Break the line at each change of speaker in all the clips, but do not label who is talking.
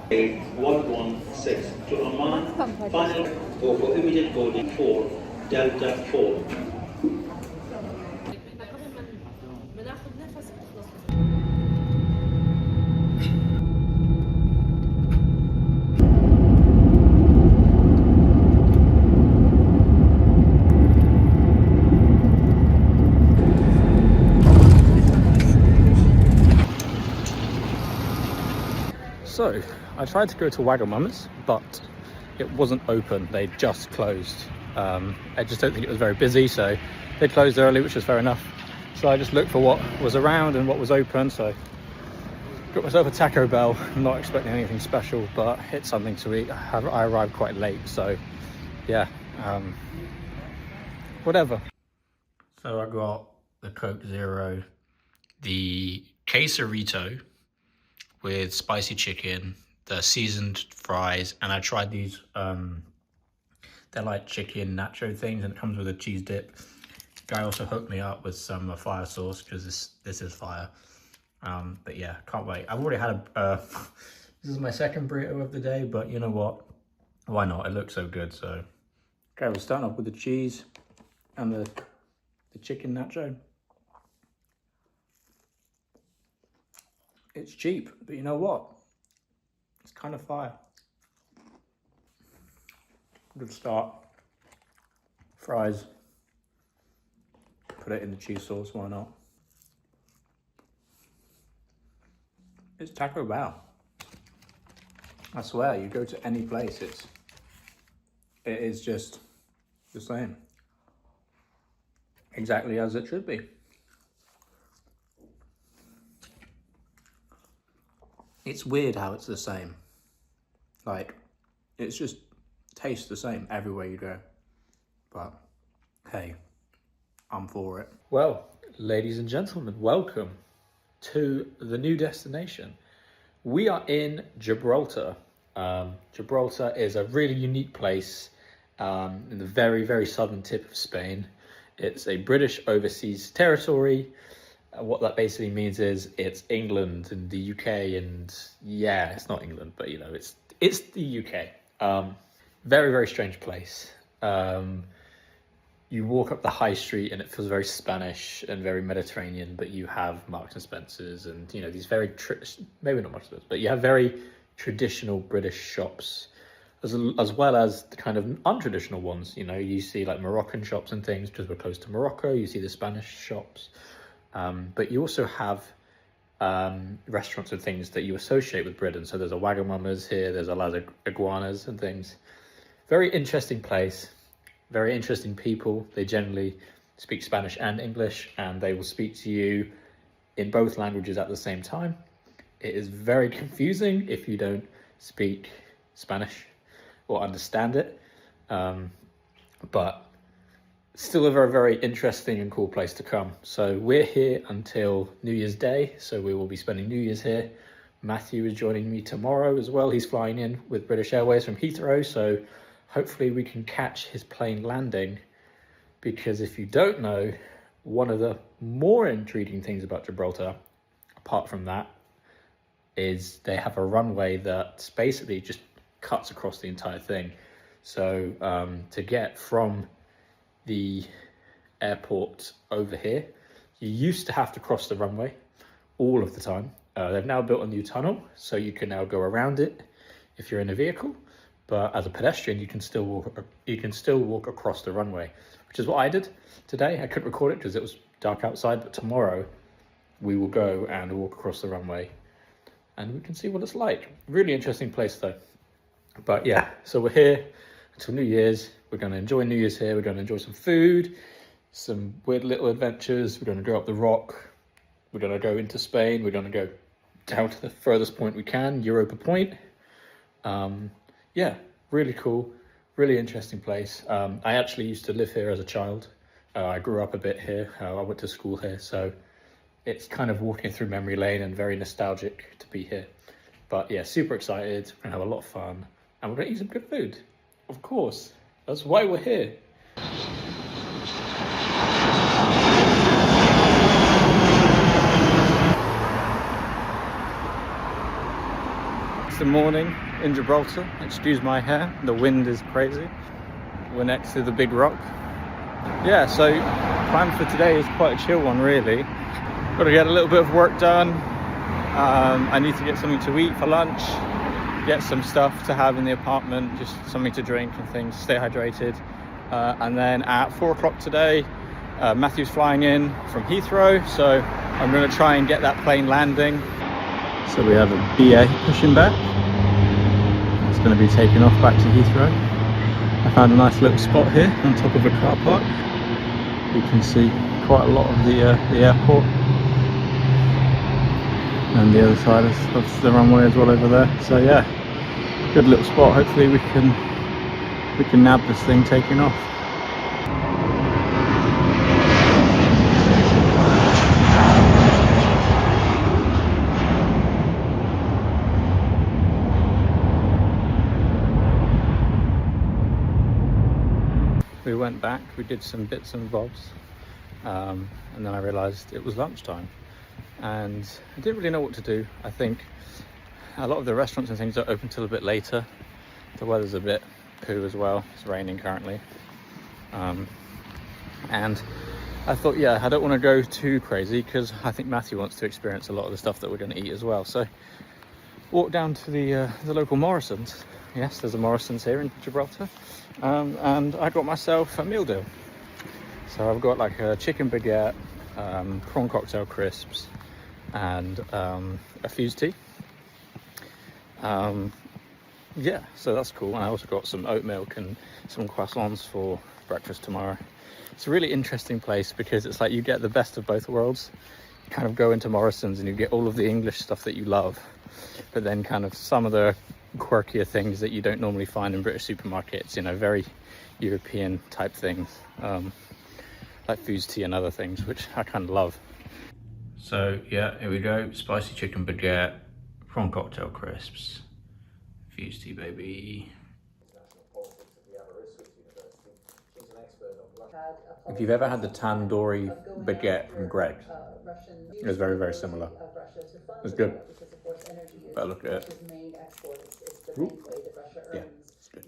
116 to Amman, final for immediate boarding for Delta 4.
So, I tried to go to Wagamama's, but it wasn't open. They just closed. I just don't think it was very busy, so they closed early, which is fair enough. So I just looked for what was around and what was open. So got myself a Taco Bell. I'm not expecting anything special, but it's something to eat. I arrived quite late, so yeah, whatever. So I got the Coke Zero, the quesarito with spicy chicken, the seasoned fries, and I tried these, they're like chicken nacho things, and it comes with a cheese dip. Guy also hooked me up with some fire sauce, because this is fire. But yeah, can't wait. I've already had this is my second burrito of the day, but you know what? Why not? It looks so good, so. Okay, we're starting off with the cheese and the chicken nacho. It's cheap, but you know what? It's kind of fire. Good start. Fries. Put it in the cheese sauce, why not? It's Taco Bell. I swear, you go to any place, it is just the same. Exactly as it should be. It's weird how it's the same. Like, it's just tastes the same everywhere you go. But, hey, I'm for it. Well, ladies and gentlemen, welcome to the new destination. We are in Gibraltar. Gibraltar is a really unique place in the very, very southern tip of Spain. It's a British overseas territory. What that basically means is it's England and the UK, and yeah, it's not England, but you know, it's the UK. Very, very strange place. You walk up the high street and it feels very Spanish and very Mediterranean, but you have Marks and Spencer's and, you know, these very, maybe not Marks and Spencer's, but you have very traditional British shops, as well as the kind of untraditional ones. You know, you see like Moroccan shops and things because we're close to Morocco. You see the Spanish shops. But you also have restaurants and things that you associate with Britain. So there's a Wagamama's here, there's a Las Iguanas and things. Very interesting place, very interesting people. They generally speak Spanish and English, and they will speak to you in both languages at the same time. It is very confusing if you don't speak Spanish or understand it, but still a very, very interesting and cool place to come. So we're here until New Year's Day, so we will be spending New Year's here. Matthew is joining me tomorrow as well. He's flying in with British Airways from Heathrow, so hopefully we can catch his plane landing, because if you don't know, one of the more intriguing things about Gibraltar, apart from that, is they have a runway that basically just cuts across the entire thing. So to get from the airport over here, you used to have to cross the runway all of the time. They've now built a new tunnel, so you can now go around it if you're in a vehicle. But as a pedestrian, you can still walk across the runway, which is what I did today. I couldn't record it because it was dark outside, but tomorrow we will go and walk across the runway and we can see what it's like. Really interesting place though. But yeah, so we're here until New Year's. We're going to enjoy New Year's here. We're going to enjoy some food, some weird little adventures. We're going to go up the rock. We're going to go into Spain. We're going to go down to the furthest point we can, Europa Point. Yeah, really cool, really interesting place. I actually used to live here as a child. I grew up a bit here. I went to school here, so it's kind of walking through memory lane and very nostalgic to be here. But yeah, super excited. We're gonna have a lot of fun and we're gonna eat some good food. Of course, that's why we're here. It's the morning in Gibraltar. Excuse my hair, the wind is crazy. We're next to the big rock. Yeah, so plan for today is quite a chill one really. Got to get a little bit of work done. I need to get something to eat for lunch, get some stuff to have in the apartment, just something to drink and things, stay hydrated. And then at 4 o'clock today, Matthew's flying in from Heathrow, so I'm going to try and get that plane landing. So we have a BA pushing back. It's going to be taken off back to Heathrow. I found a nice little spot here on top of a car park. You can see quite a lot of the airport and the other side of the runway as well over there. So yeah, good little spot. Hopefully we can nab this thing taking off. We went back, we did some bits and bobs, and then I realised it was lunchtime and I didn't really know what to do. I think a lot of the restaurants and things are open till a bit later. The weather's a bit poo as well, it's raining currently, and I thought, yeah, I don't want to go too crazy because I think Matthew wants to experience a lot of the stuff that we're going to eat as well. So walked down to the local Morrison's. Yes, there's a Morrison's here in Gibraltar. And I got myself a meal deal. So I've got like a chicken baguette, prawn cocktail crisps, and a fused tea. Yeah, so that's cool. And I also got some oat milk and some croissants for breakfast tomorrow. It's a really interesting place because it's like you get the best of both worlds. You kind of go into Morrison's and you get all of the English stuff that you love, but then kind of some of the quirkier things that you don't normally find in British supermarkets, you know, very European type things, like fused tea and other things, which I kind of love. So yeah, here we go. Spicy chicken baguette, prawn cocktail crisps, fused tea, baby. If you've ever had the tandoori baguette from Greg's, it was very, very similar. It's good. But look at it. Ooh. Yeah, it's good.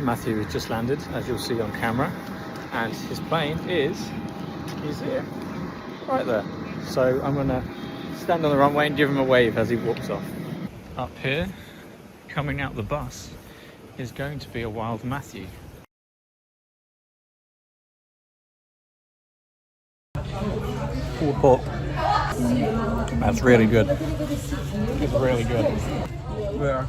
Matthew has just landed, as you'll see on camera, and his plane is here, right there. So I'm gonna stand on the runway and give him a wave as he walks off. Up here, coming out the bus, is going to be a wild Matthew. Pulled pork. That's really good. It's really good. Yeah.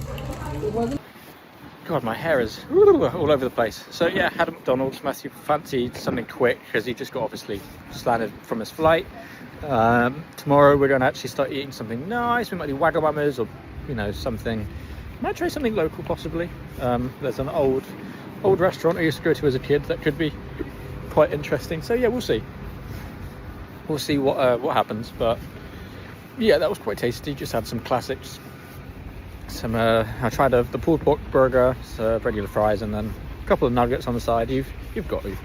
God, my hair is all over the place. So yeah, had a McDonald's. Matthew fancied something quick because he just obviously landed from his flight. Tomorrow we're going to actually start eating something nice. We might do Wagamama's or, you know, something. Might try something local possibly. There's an old restaurant I used to go to as a kid that could be quite interesting. So yeah, we'll see. We'll see what happens. But yeah, that was quite tasty. Just had some classics. I tried the pulled pork burger, regular fries, and then a couple of nuggets on the side. You've got to.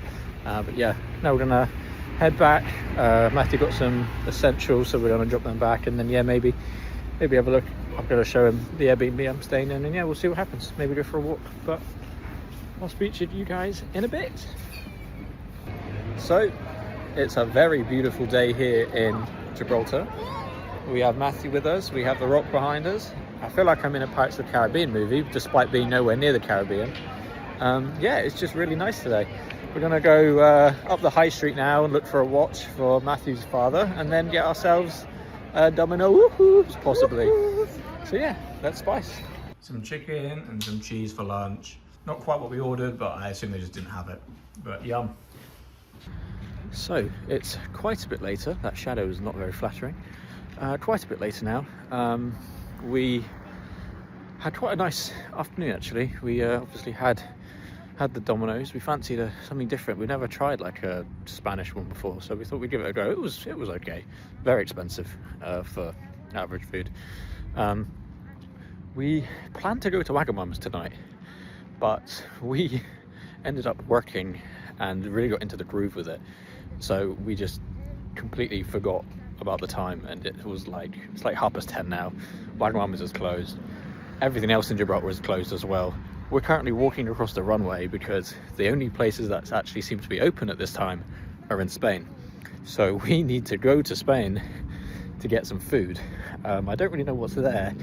But yeah, now we're gonna head back. Matthew got some essentials, so we're gonna drop them back, and then yeah, maybe have a look. I'm gonna show him the Airbnb I'm staying in, and yeah, we'll see what happens. Maybe go for a walk. But I'll speak to you guys in a bit. So it's a very beautiful day here in Gibraltar. We have Matthew with us. We have the rock behind us. I feel like I'm in a Pirates of the Caribbean movie, despite being nowhere near the Caribbean. Yeah, it's just really nice today. We're gonna go up the high street now and look for a watch for Matthew's father, and then get ourselves domino woohoos, possibly. So yeah, let's spice. Some chicken and some cheese for lunch. Not quite what we ordered, but I assume they just didn't have it. But yum. So it's quite a bit later. That shadow is not very flattering. Quite a bit later now. We had quite a nice afternoon actually. We obviously had had the Domino's. We fancied something different. We've never tried like a Spanish one before, so we thought we'd give it a go. It was okay. Very expensive for average food. We planned to go to Wagamama's tonight, but we ended up working and really got into the groove with it. So we just completely forgot about the time, and it's like 10:30 now. Wagamama's is closed. Everything else in Gibraltar is closed as well. We're currently walking across the runway because the only places that actually seem to be open at this time are in Spain. So we need to go to Spain to get some food. I don't really know what's there.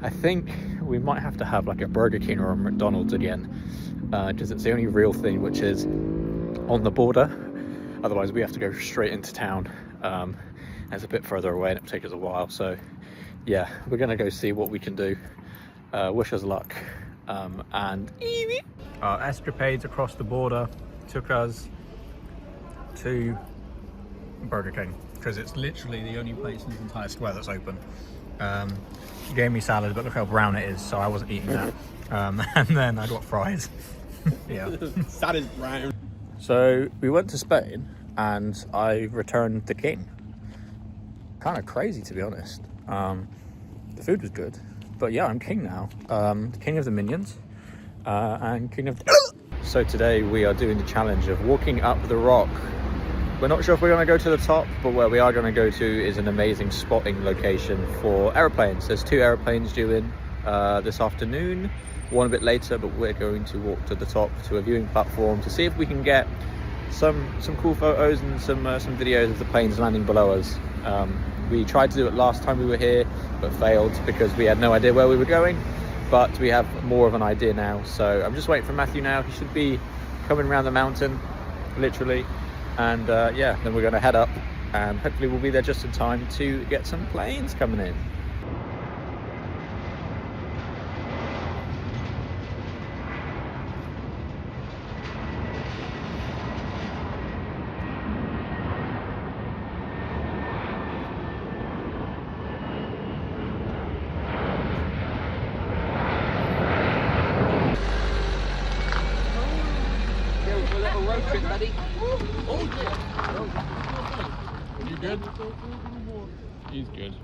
I think we might have to have like a Burger King or a McDonald's again, because it's the only real thing which is on the border. Otherwise we have to go straight into town. It's a bit further away and it'll take us a while. So yeah, we're gonna go see what we can do. Wish us luck. And our escapades across the border took us to Burger King because it's literally the only place in the entire square that's open. He gave me salad, but look how brown it is, so I wasn't eating that. And then I got fries. Yeah,
that is brown.
So we went to Spain and I returned the king. Kind of crazy, to be honest. The food was good. But yeah, I'm king now. King of the minions and king of the... So today we are doing the challenge of walking up the rock. We're not sure if we're going to go to the top, but where we are going to go to is an amazing spotting location for aeroplanes. There's 2 aeroplanes due in this afternoon, one a bit later, but we're going to walk to the top to a viewing platform to see if we can get some cool photos and some videos of the planes landing below us. We tried to do it last time we were here, but failed because we had no idea where we were going. But we have more of an idea now. So I'm just waiting for Matthew now. He should be coming around the mountain, literally. And yeah, then we're going to head up and hopefully we'll be there just in time to get some planes coming in.
You good? He's good.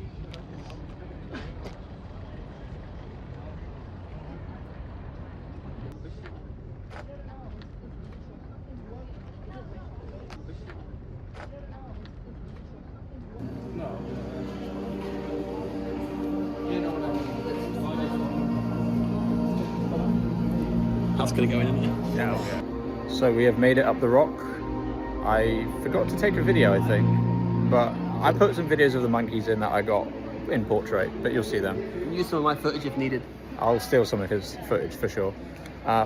That's gonna go in, isn't it?
Yeah. So we have made it up the rock. I forgot to take a video, I think, but I put some videos of the monkeys in that I got in portrait, but you'll see them.
Use some of my footage if needed.
I'll steal some of his footage for sure.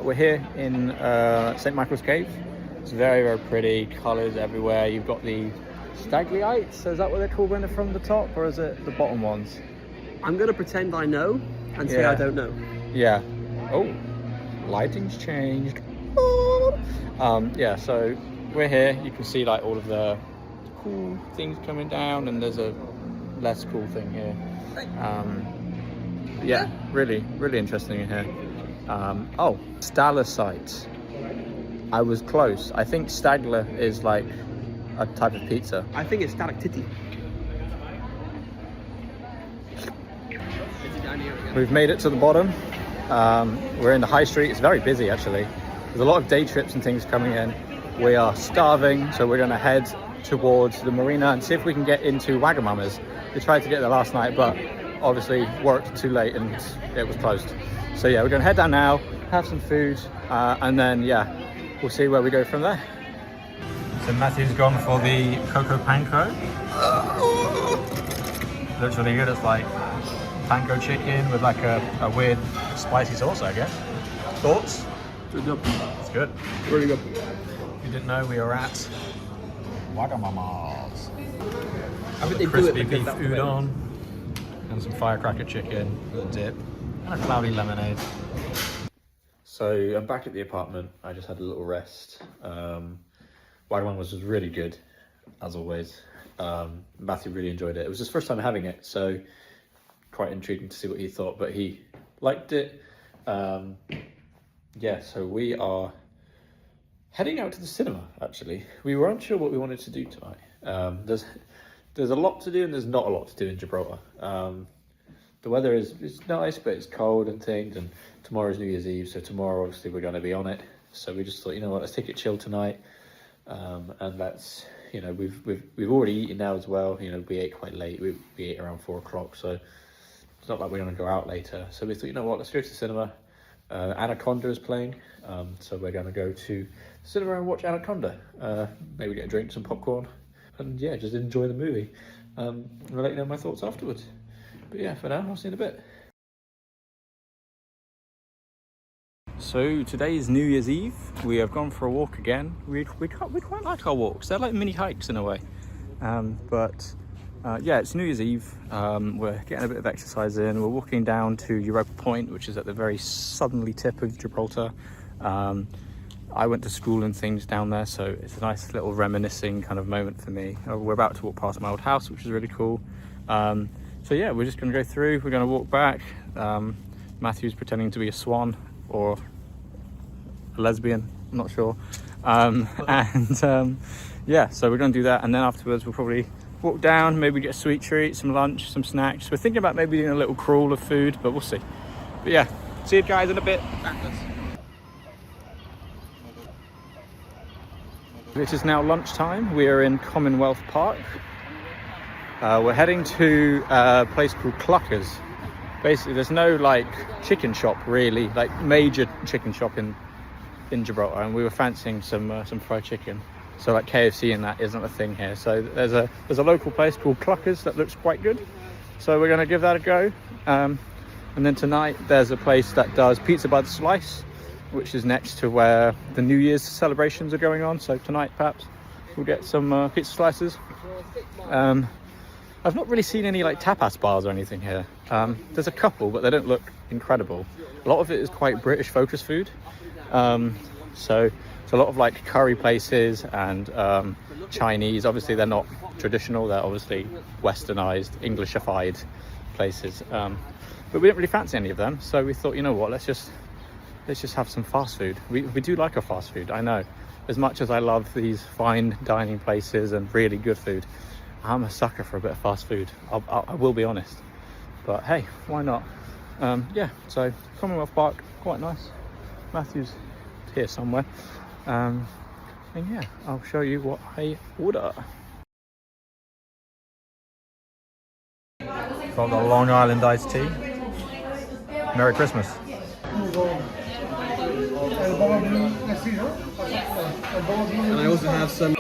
We're here in St. Michael's Cave. It's very, very pretty, colours everywhere. You've got the staglites, is that what they're called when they're from the top, or is it the bottom ones?
I'm gonna pretend I know and say I don't know.
Yeah. Oh, lighting's changed. Yeah, so we're here. You can see like all of the cool things coming down, and there's a less cool thing here. Yeah, really interesting in here. Oh, stalactites. I was close. I think stagler is like a type of pizza.
I think it's stalactite.
We've made it to the bottom. We're in the high street. It's very busy actually. There's a lot of day trips and things coming in. We are starving, so we're going to head towards the marina and see if we can get into Wagamama's. We tried to get there last night, but obviously worked too late and it was closed. So yeah, we're going to head down now, have some food, and then yeah, we'll see where we go from there. So Matthew's gone for the Coco Panko. Looks really good. It's like panko chicken with like a weird spicy sauce, I guess. Thoughts?
Good job.
It's good.
Really good.
If you didn't know, we are at Wagamama's.
I think they do
Crispy
it
beef
because
udon and some firecracker chicken with a dip and a cloudy lemonade. So I'm back at the apartment. I just had a little rest. Wagamama's was really good, as always. Matthew really enjoyed it. It was his first time having it, so quite intriguing to see what he thought, but he liked it. Yeah, so we are heading out to the cinema, actually. We were unsure what we wanted to do tonight. There's a lot to do and there's not a lot to do in Gibraltar. The weather is nice, but it's cold and things, and tomorrow's New Year's Eve, so tomorrow obviously we're going to be on it. So we just thought, you know what, let's take it chill tonight, and let's, you know, we've already eaten now as well. You know, we ate quite late. We ate around 4 o'clock, so it's not like we're going to go out later. So we thought, you know what, let's go to the cinema. Anaconda is playing, so we're going to go to the cinema and watch Anaconda. Maybe get a drink, some popcorn, and yeah, just enjoy the movie. I'll let you know my thoughts afterwards. But yeah, for now, I'll see you in a bit. So today is New Year's Eve. We have gone for a walk again. We quite like our walks. They're like mini hikes in a way. Yeah, it's New Year's Eve. We're getting a bit of exercise in. We're walking down to Europa Point, which is at the very southerly tip of Gibraltar. I went to school and things down there, so it's a nice little reminiscing kind of moment for me. We're about to walk past my old house, which is really cool. So yeah, we're just going to go through. We're going to walk back. Matthew's pretending to be a swan or a lesbian, I'm not sure. Yeah, so we're going to do that, and then afterwards we'll probably walk down, maybe get a sweet treat, some lunch, some snacks. We're thinking about maybe doing a little crawl of food, but we'll see. But yeah, see you guys in a bit. It is now lunchtime. We are in Commonwealth Park. We're heading to a place called Cluckers. Basically, there's no like chicken shop really, like major chicken shop in Gibraltar, and we were fancying some fried chicken. So like KFC and that isn't a thing here. So there's a local place called Cluckers that looks quite good. So we're going to give that a go. And then tonight there's a place that does pizza by the slice, which is next to where the New Year's celebrations are going on. So tonight perhaps we'll get some pizza slices. I've not really seen any like tapas bars or anything here. There's a couple, but they don't look incredible. A lot of it is quite British focused food. So it's a lot of like curry places and Chinese. Obviously they're not traditional, they're obviously westernized, Englishified places. But we didn't really fancy any of them, so we thought, you know what, let's just have some fast food. We do like our fast food, I know. As much as I love these fine dining places and really good food, I'm a sucker for a bit of fast food. I will be honest, but hey, why not? Yeah, so Commonwealth Park, quite nice. Matthew's here somewhere. And yeah, I'll show you what I order. Got the Long Island iced tea. Merry Christmas.
And I also have some.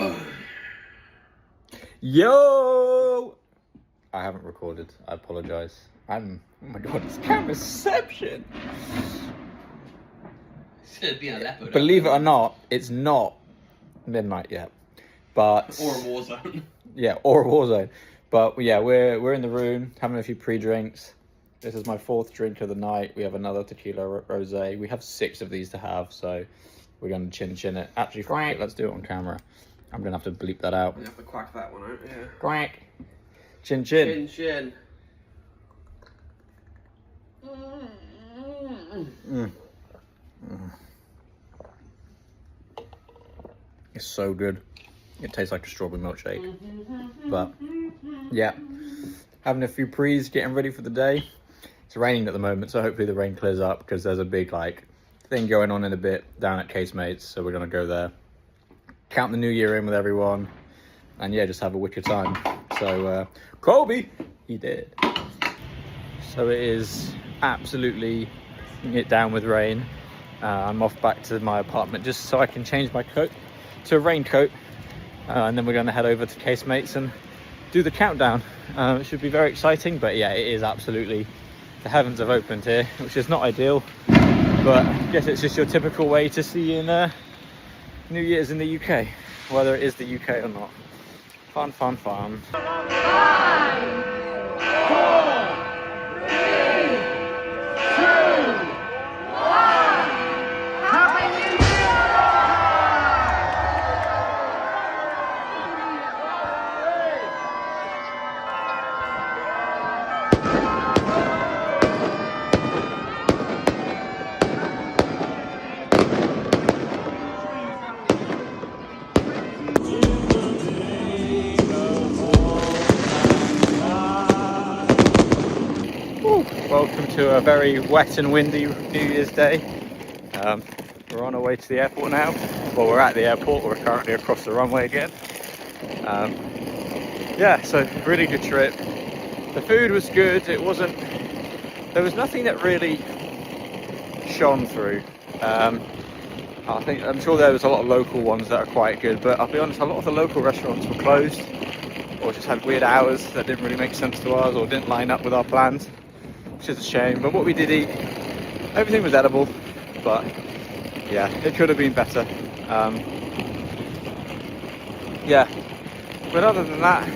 Yo! I haven't recorded. I apologise. Oh my god, it's cameraception!
Should be a leopard.
Believe it or not, it's not midnight yet. But
Or a war zone.
Yeah, or a war zone. But yeah, we're in the room having a few pre-drinks. This is my 4th drink of the night. We have another tequila rosé. We have 6 of these to have, so we're going to chin it. Actually, quack, let's do it on camera. I'm going to have to bleep that out.
You have to quack that one out, yeah.
Quack. Chin chin.
Chin chin.
It's so good. It tastes like a strawberry milkshake. But yeah, having a few pre's, getting ready for the day. It's raining at the moment, so hopefully the rain clears up, because there's a big like thing going on in a bit down at Casemates, so we're gonna go there, count the new year in with everyone, and yeah, just have a wicked time. So Kobe, he did. So it is absolutely it down with rain. I'm off back to my apartment just so I can change my coat to a raincoat, and then we're going to head over to Casemates and do the countdown. It should be very exciting, but yeah, it is absolutely, the heavens have opened here, which is not ideal, but I guess it's just your typical way to see in New Year's in the UK, whether it is the UK or not. Fun, fun, fun.
5, 4, 3, 2, 1. Happy New Year!
welcome to a very wet and windy New Year's Day. We're on our way to the airport now. Well, we're at the airport, we're currently across the runway again. Yeah, so really good trip. The food was good, there was nothing that really shone through. I'm sure there was a lot of local ones that are quite good, but I'll be honest, a lot of the local restaurants were closed or just had weird hours that didn't really make sense to us or didn't line up with our plans, which is a shame. But what we did eat, everything was edible, but yeah, it could have been better. Yeah, but other than that,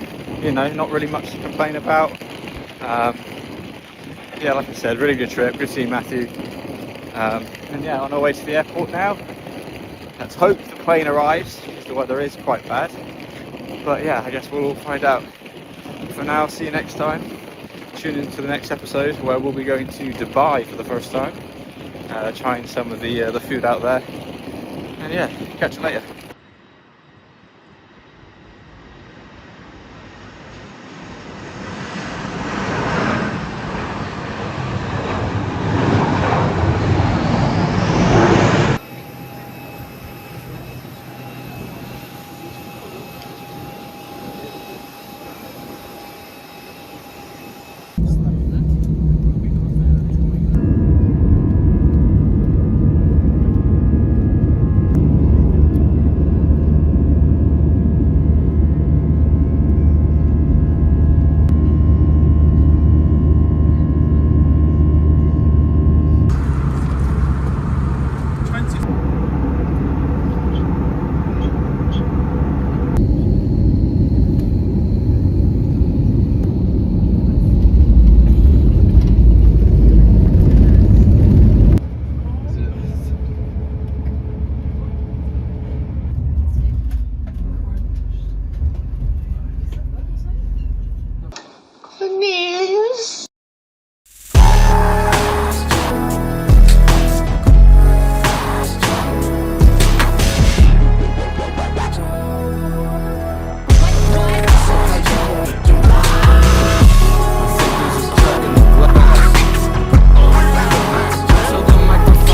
you know, not really much to complain about. Yeah, like I said, really good trip, good seeing Matthew. And yeah, on our way to the airport now. Let's hope the plane arrives, because the weather is quite bad. But yeah, I guess we'll all find out. For now, see you next time. Tune in to the next episode where we'll be going to Dubai for the first time. Trying some of the food out there. And yeah, catch you later.